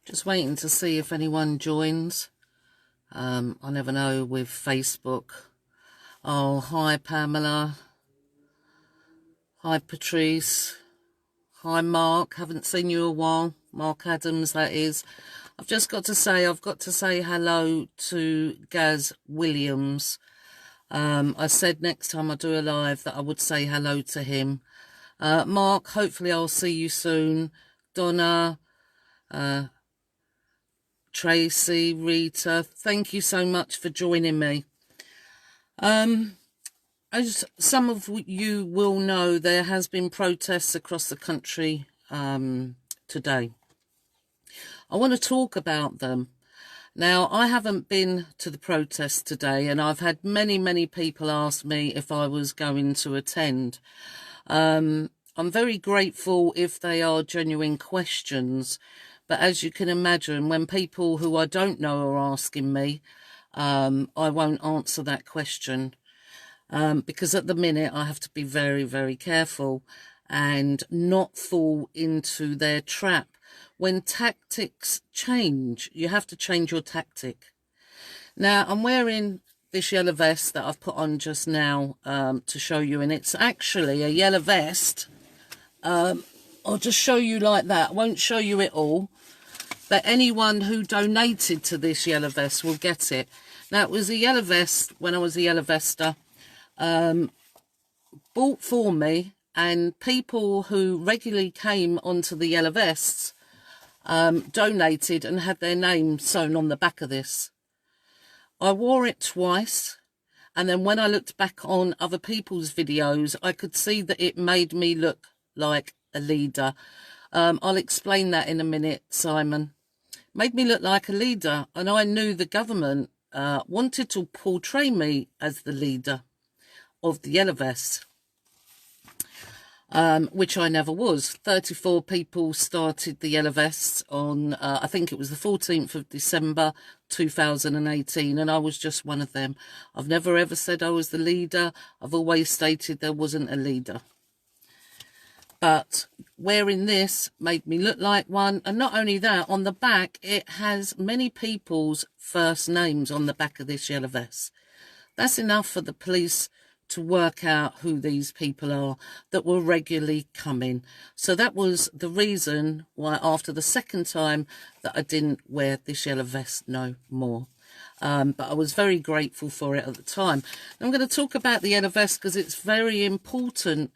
Just waiting to see if anyone joins. I never know with Facebook. Oh, hi Pamela. Hi Patrice. Hi Mark. Haven't seen you a while. Mark Adams, that is. I've got to say hello to Gaz Williams. I said next time I do a live that I would say hello to him. Mark, hopefully I'll see you soon. Donna, Tracy, Rita, thank you so much for joining me. As some of you will know, there has been protests across the country today. I want to talk about them. Now, I haven't been to the protest today, and I've had many people ask me if I was going to attend. I'm very grateful if they are genuine questions, but as you can imagine, when people who I don't know are asking me, I won't answer that question, because at the minute I have to be very careful and not fall into their trap. When tactics change, you have to change your tactic. Now, I'm wearing this yellow vest that I've put on just now to show you, and it's actually a yellow vest. I'll just show you like that. I won't show you it all, but anyone who donated to this yellow vest will get it. Now, it was a yellow vest when I was a yellow vester, bought for me, and people who regularly came onto the yellow vests donated and had their name sewn on the back of this. I wore it twice, and then when I looked back on other people's videos, I could see that it made me look like a leader. I'll explain that in a minute, Simon. Made me look like a leader, and I knew the government wanted to portray me as the leader of the yellow vest. Which I never was. 34 people started the yellow vests on, I think it was the 14th of December 2018, and I was just one of them. I've never ever said I was the leader. I've always stated there wasn't a leader. But wearing this made me look like one, and not only that, on the back it has many people's first names on the back of this yellow vest. That's enough for the police to work out who these people are that were regularly coming. So that was the reason why after the second time that I didn't wear this yellow vest no more. But I was very grateful for it at the time. I'm going to talk about the yellow vest because it's very important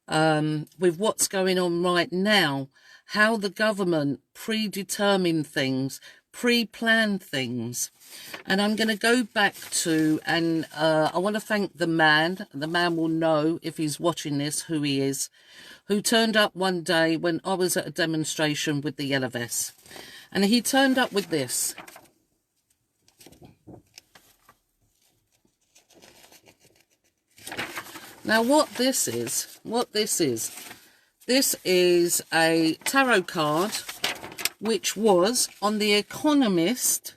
with what's going on right now, how the government predetermine things, pre-plan things. And I'm going to go back to, and I want to thank the man. The man will know if he's watching this who he is, who turned up one day when I was at a demonstration with the yellow vest, and he turned up with this. Now this is a tarot card which was on The Economist.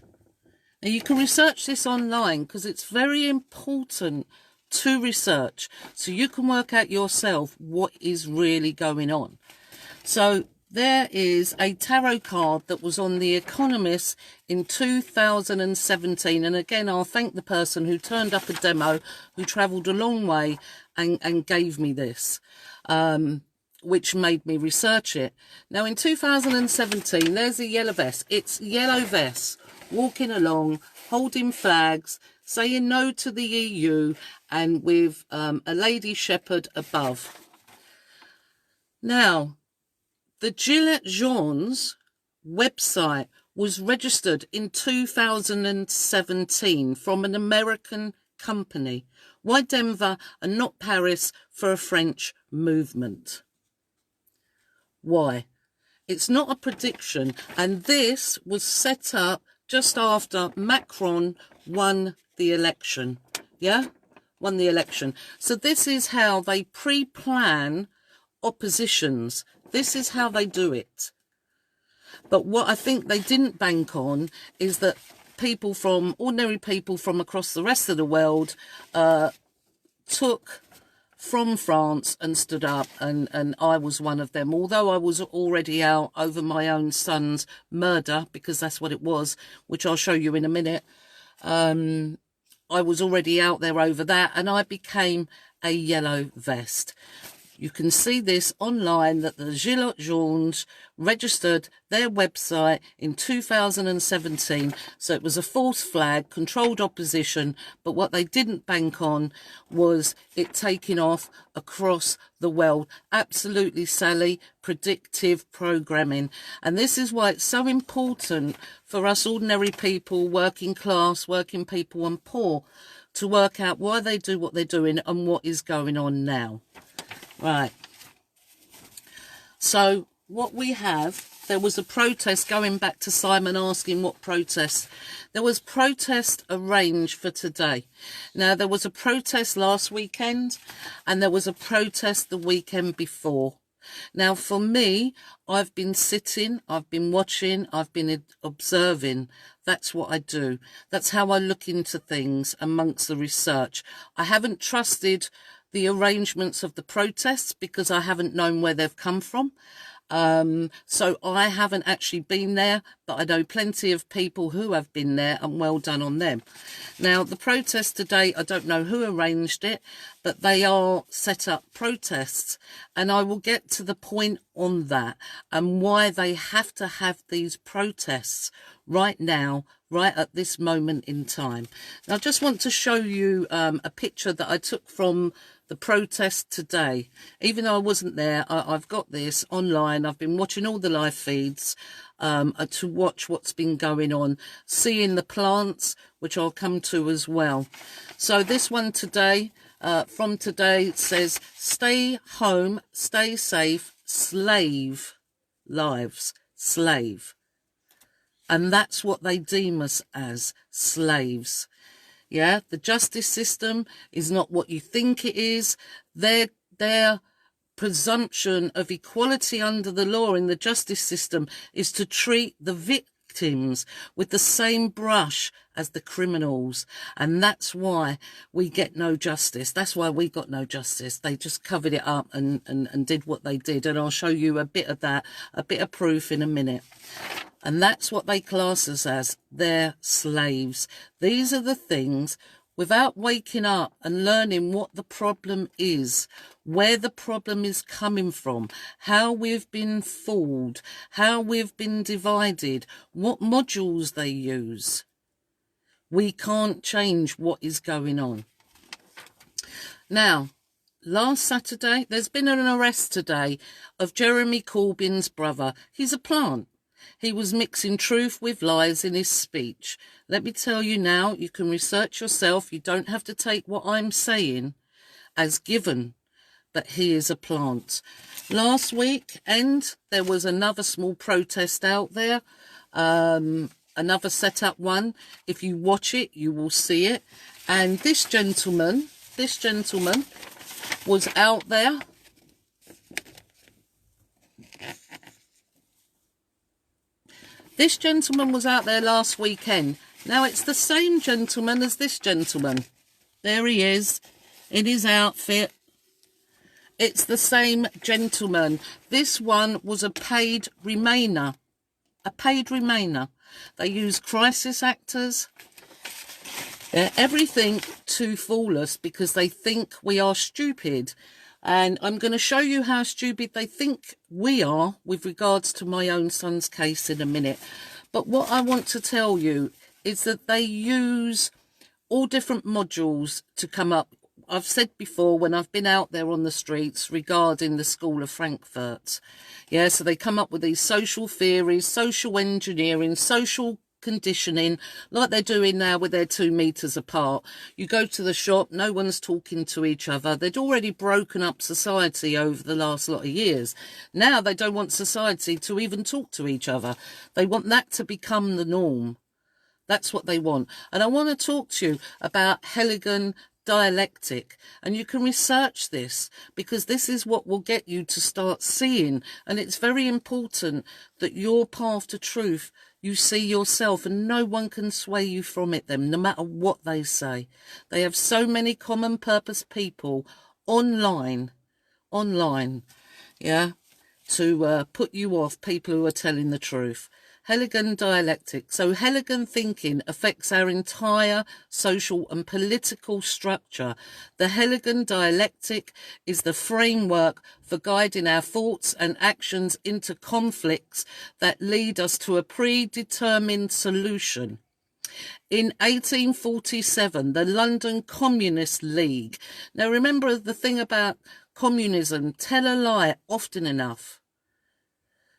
Now, you can research this online because it's very important to research so you can work out yourself what is really going on. So there is a tarot card that was on The Economist in 2017. And again, I'll thank the person who turned up a demo, who travelled a long way and gave me this, which made me research it. Now, in 2017, there's a yellow vest. It's yellow vest walking along, holding flags, saying no to the EU, and with a lady shepherd above. Now, the Gilets Jaunes website was registered in 2017 from an American company. Why Denver and not Paris for a French movement? Why? It's not a prediction, and this was set up just after Macron won the election. Yeah? Won the election. So this is how they pre-plan oppositions. This is how they do it. But what I think they didn't bank on is that ordinary people from across the rest of the world took from France and stood up, and I was one of them. Although I was already out over my own son's murder, because that's what it was, which I'll show you in a minute. I was already out there over that, and I became a yellow vest. You can see this online, that the Gilets Jaunes registered their website in 2017. So it was a false flag, controlled opposition, but what they didn't bank on was it taking off across the world. Absolutely, Sally, predictive programming. And this is why it's so important for us ordinary people, working class, working people and poor, to work out why they do what they're doing and what is going on now. Right, so what we have, there was a protest, going back to Simon asking what protest. There was protest arranged for today. Now, there was a protest last weekend, and there was a protest the weekend before. Now, for me, I've been sitting, I've been watching, I've been observing. That's what I do. That's how I look into things amongst the research. I haven't trusted the arrangements of the protests because I haven't known where they've come from. So I haven't actually been there, but I know plenty of people who have been there, and well done on them. Now, the protest today, I don't know who arranged it, but they are set up protests, and I will get to the point on that and why they have to have these protests right now, right at this moment in time. Now, I just want to show you a picture that I took from the protest today. Even though I wasn't there, I've got this online. I've been watching all the live feeds to watch what's been going on, seeing the plants, which I'll come to as well. So this one today, from today, says, stay home, stay safe, slave lives, slave. And that's what they deem us as, slaves. Yeah, the justice system is not what you think it is. Their presumption of equality under the law in the justice system is to treat the victims with the same brush as the criminals. And that's why we get no justice. That's why we got no justice. They just covered it up and did what they did. And I'll show you a bit of that, a bit of proof in a minute. And that's what they class us as. They're slaves. These are the things, without waking up and learning what the problem is, where the problem is coming from, how we've been fooled, how we've been divided, what modules they use. We can't change what is going on. Now, last Saturday, there's been an arrest today of Jeremy Corbyn's brother. He's a plant. He was mixing truth with lies in his speech. Let me tell you now, you can research yourself. You don't have to take what I'm saying as given, but he is a plant. Last weekend, there was another small protest out there, another set-up one. If you watch it, you will see it. And this gentleman was out there. This gentleman was out there last weekend. Now, it's the same gentleman as this gentleman. There he is, in his outfit. It's the same gentleman. This one was a paid Remainer. A paid Remainer. They use crisis actors. Everything to fool us because they think we are stupid. And I'm going to show you how stupid they think we are with regards to my own son's case in a minute. But what I want to tell you is that they use all different modules to come up. I've said before, when I've been out there on the streets regarding the School of Frankfurt. Yeah, so they come up with these social theories, social engineering, social conditioning, like they're doing now with their 2 meters apart. You go to the shop, no one's talking to each other. They'd already broken up society over the last lot of years. Now they don't want society to even talk to each other. They want that to become the norm. That's what they want. And I want to talk to you about Hegelian Dialectic, and you can research this because this is what will get you to start seeing. And it's very important that your path to truth, you see yourself, and no one can sway you from it, them, no matter what they say. They have so many common purpose people online, yeah, to put you off people who are telling the truth. Hegelian dialectic. So Hegelian thinking affects our entire social and political structure. The Hegelian dialectic is the framework for guiding our thoughts and actions into conflicts that lead us to a predetermined solution. In 1847, the London Communist League. Now remember the thing about communism, tell a lie often enough.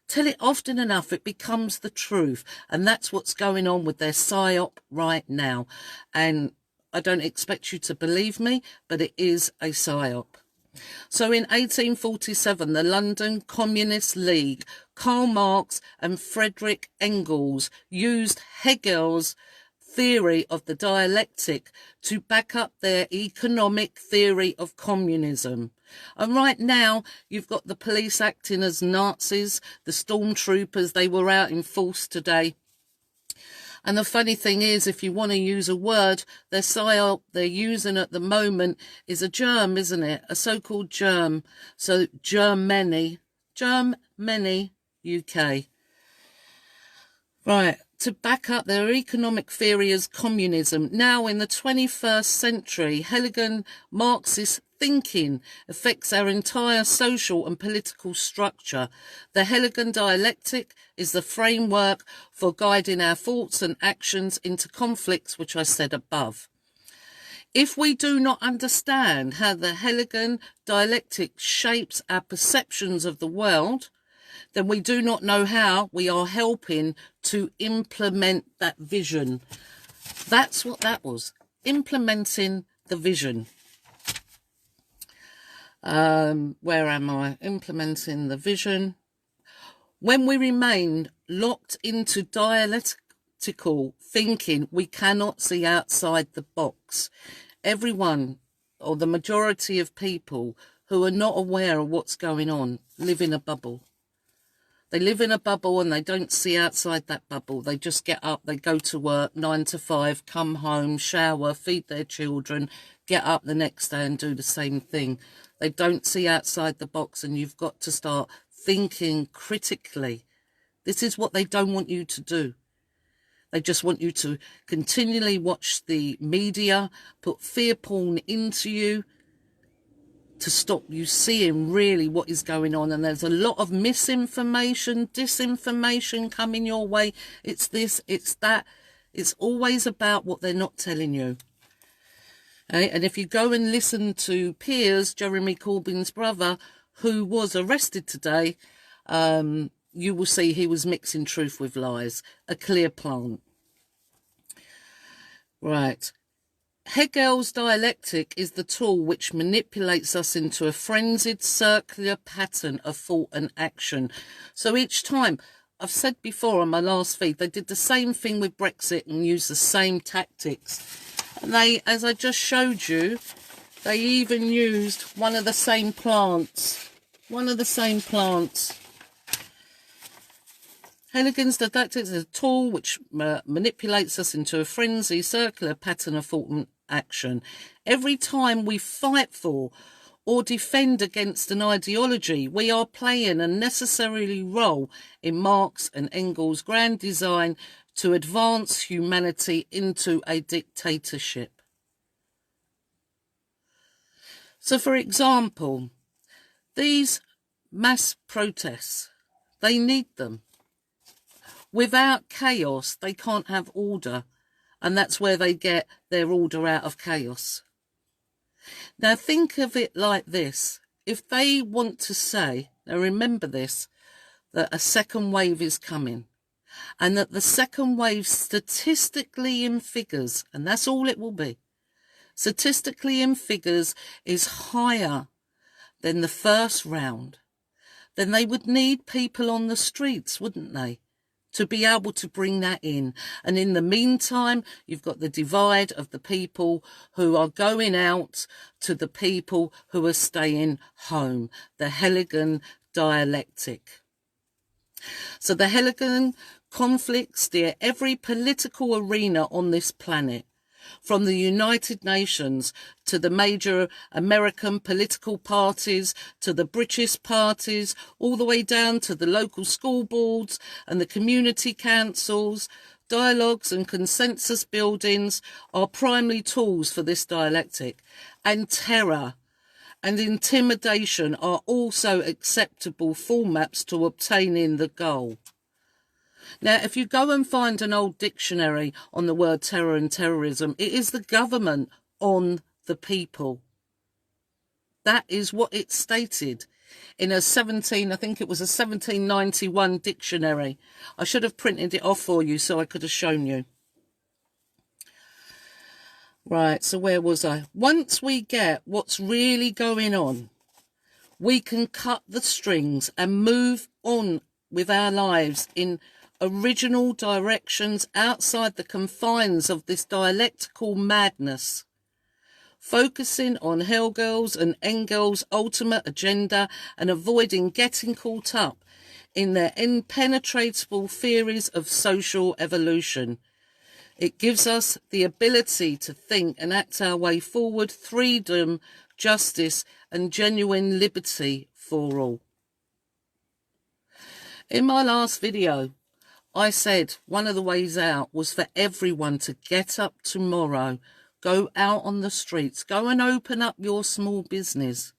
Tell it often enough, it becomes the truth. And that's what's going on with their PSYOP right now. And I don't expect you to believe me, but it is a PSYOP. So in 1847, the London Communist League, Karl Marx and Friedrich Engels used Hegel's theory of the dialectic to back up their economic theory of communism. And right now, you've got the police acting as Nazis, the stormtroopers, they were out in force today. And the funny thing is, if you want to use a word, their psyop they're using at the moment is a germ, isn't it? A so-called germ. So Germany, UK. Right, to back up their economic theory as communism. Now in the 21st century, Hegelian Marxist thinking affects our entire social and political structure. The Hegelian dialectic is the framework for guiding our thoughts and actions into conflicts, which I said above. If we do not understand how the Hegelian dialectic shapes our perceptions of the world, then we do not know how we are helping to implement that vision. That's what that was, implementing the vision. Where am I? Implementing the vision. When we remain locked into dialectical thinking, we cannot see outside the box. Everyone, or the majority of people who are not aware of what's going on, live in a bubble. They live in a bubble and they don't see outside that bubble. They just get up, they go to work, 9 to 5, come home, shower, feed their children, get up the next day and do the same thing. They don't see outside the box, and you've got to start thinking critically. This is what they don't want you to do. They just want you to continually watch the media, put fear porn into you, to stop you seeing really what is going on. And there's a lot of misinformation, disinformation coming your way. It's this, it's that. It's always about what they're not telling you. Okay? And if you go and listen to Piers, Jeremy Corbyn's brother, who was arrested today, you will see he was mixing truth with lies. A clear plant. Right. Hegel's dialectic is the tool which manipulates us into a frenzied circular pattern of thought and action. So each time, I've said before on my last feed, they did the same thing with Brexit and used the same tactics. And they, as I just showed you, they even used one of the same plants. Hegelian's dialectic is a tool which manipulates us into a frenzy, circular pattern of thought and action. Every time we fight for or defend against an ideology, we are playing a necessary role in Marx and Engels' grand design to advance humanity into a dictatorship. So, for example, these mass protests, they need them. Without chaos, they can't have order. And that's where they get their order out of chaos. Now, think of it like this. If they want to say, now remember this, that a second wave is coming. And that the second wave statistically in figures, and that's all it will be, statistically in figures is higher than the first round, then they would need people on the streets, wouldn't they? To be able to bring that in. And in the meantime, you've got the divide of the people who are going out to the people who are staying home. The Hegelian dialectic. So the Hegelian conflicts steer every political arena on this planet. from the United Nations to the major American political parties, to the British parties, all the way down to the local school boards and the community councils. Dialogues and consensus buildings are primary tools for this dialectic, and terror and intimidation are also acceptable formats to obtaining the goal. Now, if you go and find an old dictionary on the word terror and terrorism, it is the government on the people. That is what it stated in I think it was a 1791 dictionary. I should have printed it off for you so I could have shown you. Right, so where was I? Once we get what's really going on, we can cut the strings and move on with our lives in original directions outside the confines of this dialectical madness, focusing on Hegel's and Engels' ultimate agenda and avoiding getting caught up in their impenetrable theories of social evolution. It gives us the ability to think and act our way forward, freedom, justice, and genuine liberty for all. In my last video, I said one of the ways out was for everyone to get up tomorrow, go out on the streets, go and open up your small business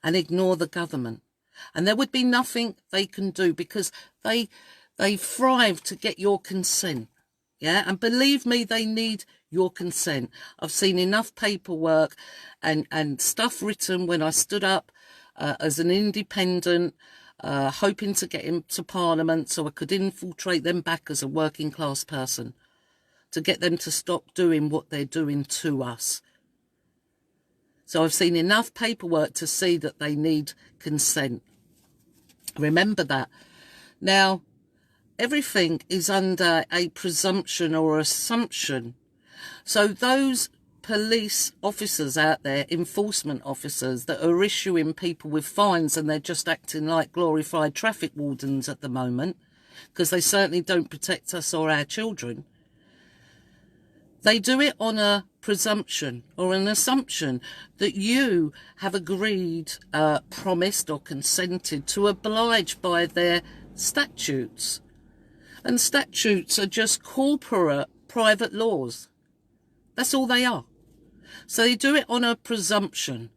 and ignore the government. And there would be nothing they can do because they thrive to get your consent. Yeah, and believe me, they need your consent. I've seen enough paperwork and stuff written when I stood up as an independent, hoping to get into Parliament so I could infiltrate them back as a working class person, to get them to stop doing what they're doing to us. So I've seen enough paperwork to see that they need consent. Remember that. Now, everything is under a presumption or assumption. So those police officers out there, enforcement officers that are issuing people with fines, and they're just acting like glorified traffic wardens at the moment, because they certainly don't protect us or our children. They do it on a presumption or an assumption that you have agreed, promised or consented to oblige by their statutes. And statutes are just corporate private laws. That's all they are. So they do it on a presumption.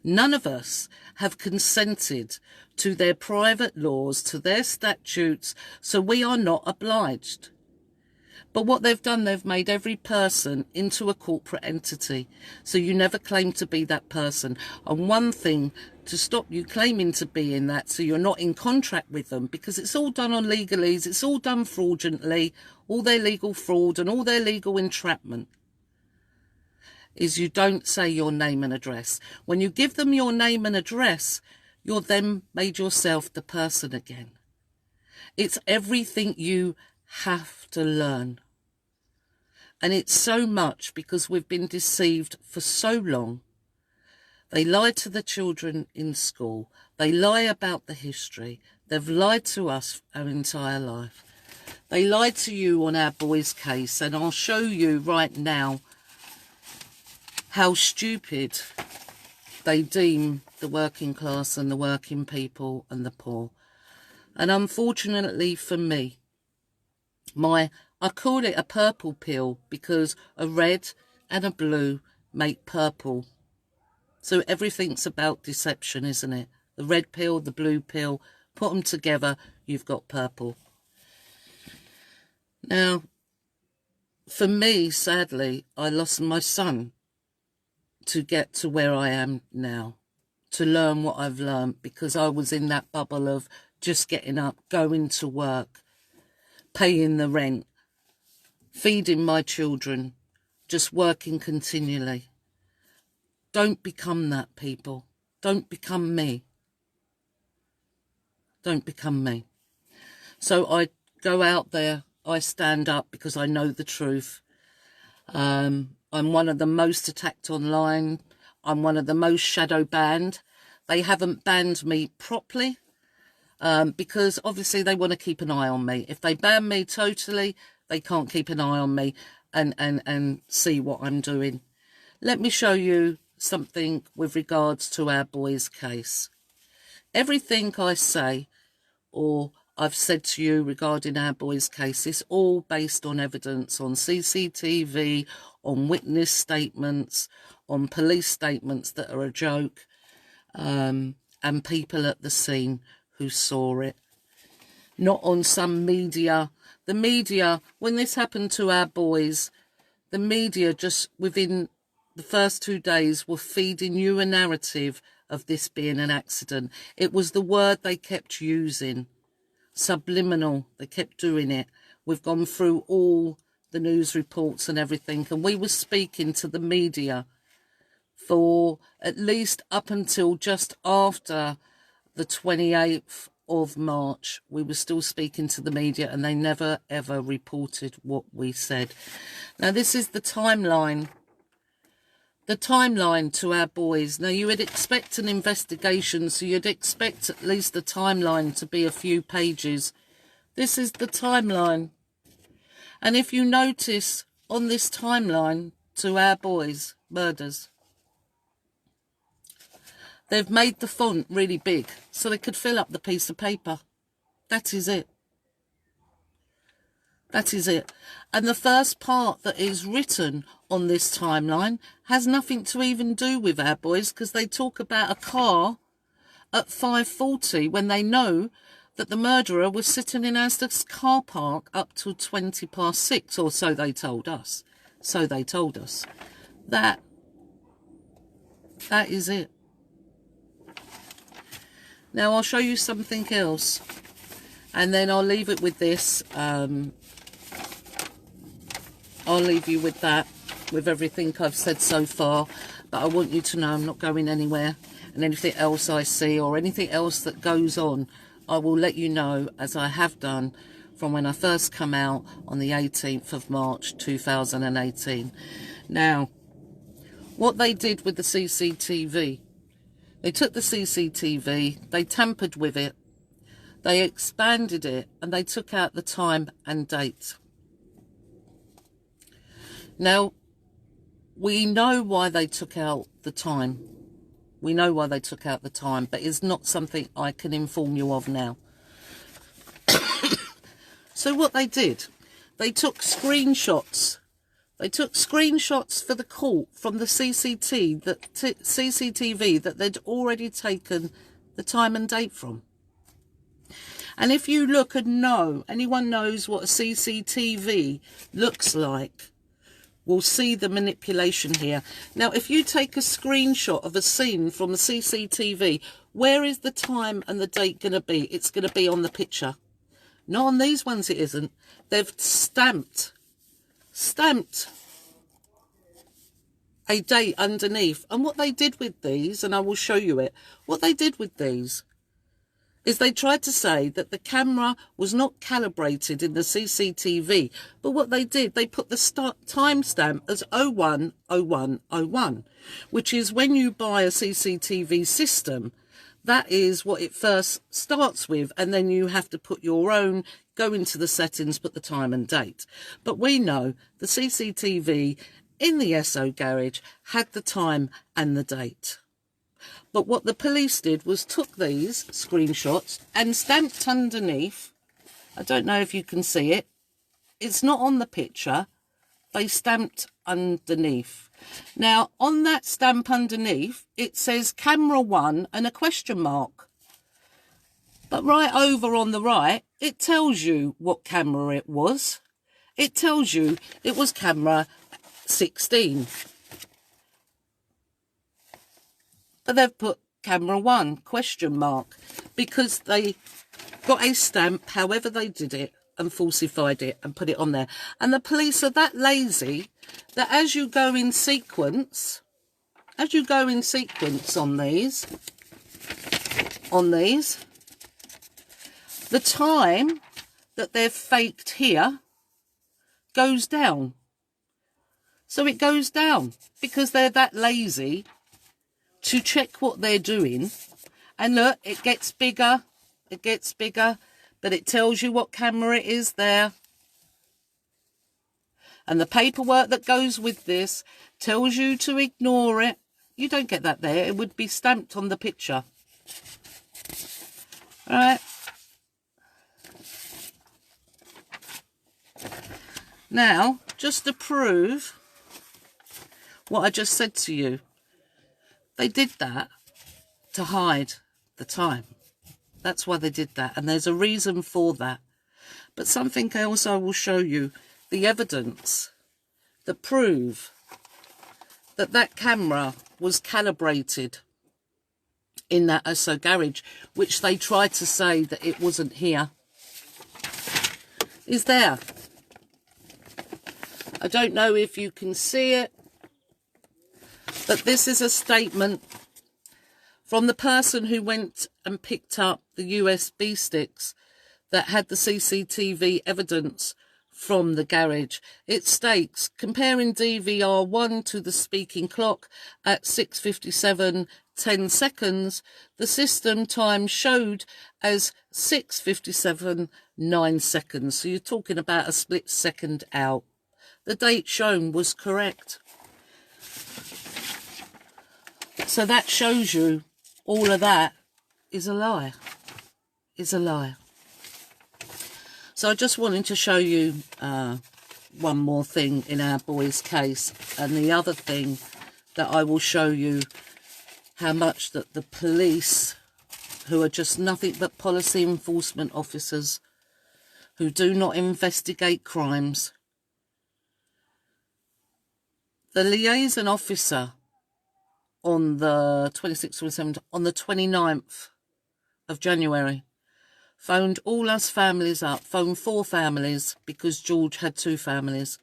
None of us have consented to their private laws, to their statutes, so we are not obliged. But what they've done, they've made every person into a corporate entity. So you never claim to be that person. And one thing to stop you claiming to be in that, so you're not in contract with them, because it's all done on legalese, it's all done fraudulently, all their legal fraud and all their legal entrapment, is you don't say your name and address. When you give them your name and address, you're then made yourself the person again. It's everything you have to learn. And it's so much because we've been deceived for so long. They lie to the children in school. They lie about the history. They've lied to us our entire life. They lied to you on our boys' case, and I'll show you right now how stupid they deem the working class and the working people and the poor. And unfortunately for me, I call it a purple pill because a red and a blue make purple. So everything's about deception, isn't it? The red pill, the blue pill, put them together, you've got purple. Now, for me, sadly, I lost my son to get to where I am now, to learn what I've learned, because I was in that bubble of just getting up, going to work, paying the rent, feeding my children, just working continually. Don't become that, people. Don't become me. Don't become me. So I go out there, I stand up because I know the truth. I'm one of the most attacked online. I'm one of the most shadow banned. They haven't banned me properly because obviously they want to keep an eye on me. If they ban me totally, they can't keep an eye on me. and see what I'm doing. Let me show you something with regards to our boy's case. Everything I say or I've said to you regarding our boy's case is all based on evidence, on CCTV, on witness statements, on police statements that are a joke, and people at the scene who saw it. Not on some media. The media, when this happened to our boys, the media just within the first 2 days were feeding you a narrative of this being an accident. It was the word they kept using. Subliminal. They kept doing it. We've gone through all the news reports and everything, and we were speaking to the media for at least up until just after the 28th of March. We were still speaking to the media, and they never ever reported what we said. Now this is the timeline to our boys. Now you would expect an investigation, so you'd expect at least the timeline to be a few pages. This is the timeline. And if you notice on this timeline to our boys' murders, they've made the font really big so they could fill up the piece of paper. That is it. That is it. And the first part that is written on this timeline has nothing to even do with our boys, because they talk about a car at 5:40 when they know that the murderer was sitting in Asda's car park up till 6:20, or so they told us. So they told us. That is it. Now I'll show you something else, and then I'll leave it with this. I'll leave you with that, with everything I've said so far. But I want you to know I'm not going anywhere, and anything else I see or anything else that goes on, I will let you know, as I have done from when I first come out on the 18th of March 2018. Now, what they did with the CCTV, they took the CCTV, they tampered with it, they expanded it, and they took out the time and date. Now, we know why they took out the time. We know why they took out the time, but it's not something I can inform you of now. So what they did, they took screenshots. They took screenshots for the court from the CCTV that they'd already taken the time and date from. And if you look and know, anyone knows what a CCTV looks like, we'll see the manipulation here. Now, if you take a screenshot of a scene from the CCTV, where is the time and the date going to be? It's going to be on the picture. Not on these ones, it isn't. They've stamped a date underneath. And what they did with these, and I will show you it, what they did with these is they tried to say that the camera was not calibrated in the CCTV. But what they did, they put the timestamp as 010101, which is when you buy a CCTV system, that is what it first starts with. And then you have to put your own, go into the settings, put the time and date. But we know the CCTV in the SO garage had the time and the date. But what the police did was took these screenshots and stamped underneath. I don't know if you can see it. It's not on the picture. They stamped underneath. Now, on that stamp underneath, it says camera 1 and a question mark. But right over on the right, it tells you what camera it was. It tells you it was camera 16. But they've put camera 1, question mark, because they got a stamp, however they did it, and falsified it and put it on there. And the police are that lazy that as you go in sequence on these, the time that they've faked here goes down. So it goes down because they're that lazy to check what they're doing. And look, it gets bigger, but it tells you what camera it is there. And the paperwork that goes with this tells you to ignore it. You don't get that there. It would be stamped on the picture. All right. Now, just to prove what I just said to you, they did that to hide the time. That's why they did that. And there's a reason for that. But something else I will show you. The evidence that prove that that camera was calibrated in that Esso garage, which they tried to say that it wasn't here, is there. I don't know if you can see it, but this is a statement from the person who went and picked up the USB sticks that had the CCTV evidence from the garage. It states, comparing DVR1 to the speaking clock at 6:57:10 seconds, the system time showed as 6:57:9 seconds. So you're talking about a split second out. The date shown was correct. So that shows you all of that is a lie. Is a lie. So I just wanted to show you one more thing in our boy's case. And the other thing that I will show you how much that the police, who are just nothing but policy enforcement officers, who do not investigate crimes. The liaison officer on the 26th, 27th, on the 29th of January, phoned all us families up, phoned 4 families because George had 2 families,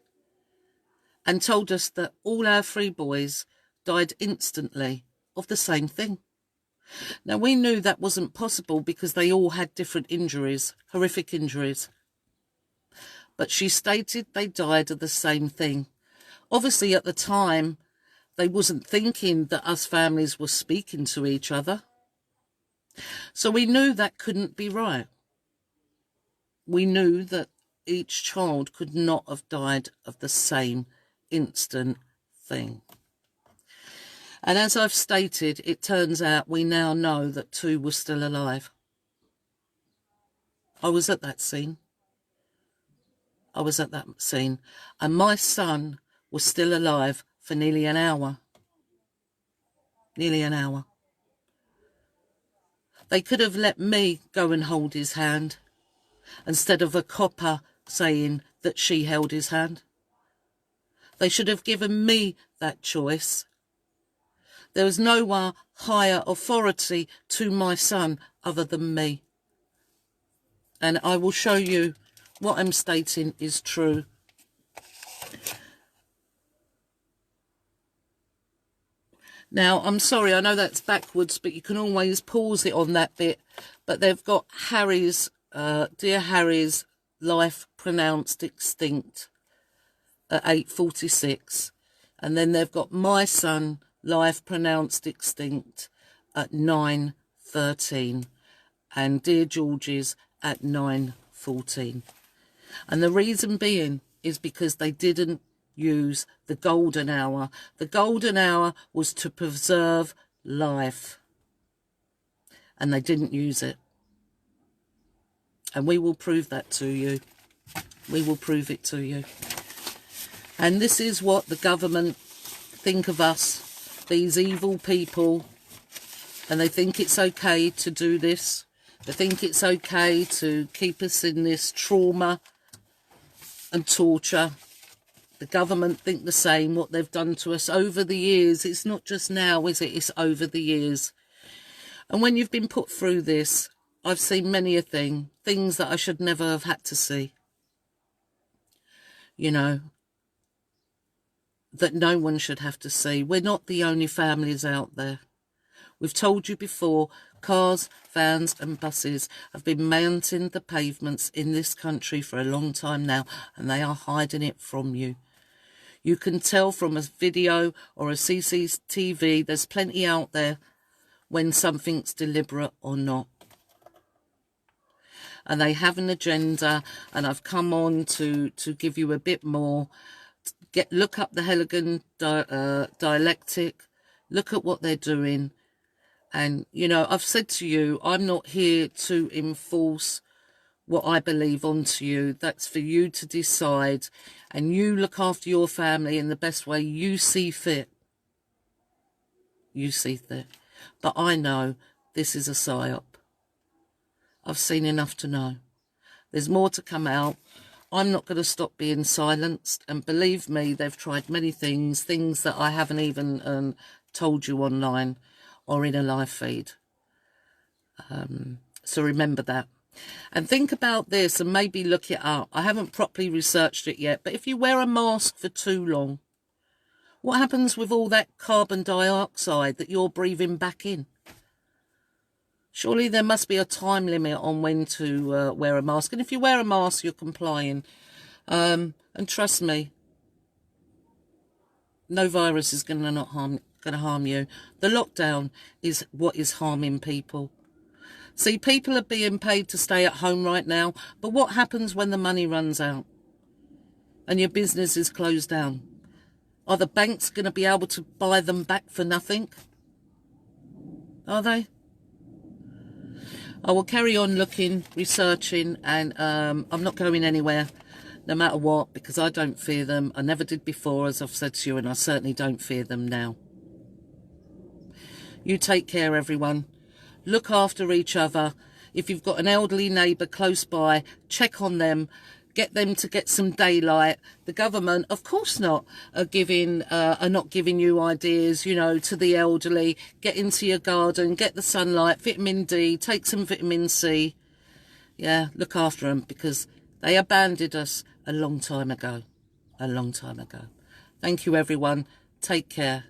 and told us that all our 3 boys died instantly of the same thing. Now, we knew that wasn't possible because they all had different injuries, horrific injuries. But she stated they died of the same thing. Obviously, at the time, they wasn't thinking that us families were speaking to each other. So we knew that couldn't be right. We knew that each child could not have died of the same instant thing. And as I've stated, it turns out we now know that 2 were still alive. I was at that scene. I was at that scene. And my son was still alive for nearly an hour. Nearly an hour. They could have let me go and hold his hand instead of a copper saying that she held his hand. They should have given me that choice. There was no higher authority to my son other than me. And I will show you what I'm stating is true. Now, I'm sorry, I know that's backwards, but you can always pause it on that bit. But they've got Harry's, dear Harry's life pronounced extinct at 8:46. And then they've got my son, life pronounced extinct at 9:13. And dear George's at 9:14. And the reason being is because they didn't use the golden hour. The golden hour was to preserve life. And they didn't use it. And we will prove that to you. We will prove it to you. And this is what the government think of us, these evil people. And they think it's okay to do this. They think it's okay to keep us in this trauma and torture. The government think the same, what they've done to us over the years. It's not just now, is it? It's over the years. And when you've been put through this, I've seen many a thing, things that I should never have had to see. You know, that no one should have to see. We're not the only families out there. We've told you before, cars, vans and buses have been mounting the pavements in this country for a long time now, and they are hiding it from you. You can tell from a video or a CCTV, there's plenty out there when something's deliberate or not. And they have an agenda, and I've come on to give you a bit more Look up the Hegelian Dialectic. Look at what they're doing. And, you know, I've said to you, I'm not here to enforce what I believe onto you. That's for you to decide. And you look after your family in the best way you see fit. You see fit. But I know this is a psyop. I've seen enough to know. There's more to come out. I'm not going to stop being silenced. And believe me, they've tried many things that I haven't even told you online or in a live feed. So remember that. And think about this and maybe look it up. I haven't properly researched it yet, but if you wear a mask for too long, what happens with all that carbon dioxide that you're breathing back in? Surely there must be a time limit on when to wear a mask. And if you wear a mask, you're complying. And trust me, no virus is going to harm you. The lockdown is what is harming people. See, people are being paid to stay at home right now. But what happens when the money runs out and your business is closed down? Are the banks going to be able to buy them back for nothing? Are they? I will carry on looking, researching, and I'm not going anywhere, no matter what, because I don't fear them. I never did before, as I've said to you, and I certainly don't fear them now. You take care, everyone. Look after each other. If you've got an elderly neighbour close by, check on them. Get them to get some daylight. The government, of course not, are not giving you ideas, you know, to the elderly. Get into your garden, get the sunlight, vitamin D, take some vitamin C. Yeah, look after them, because they abandoned us a long time ago. A long time ago. Thank you, everyone. Take care.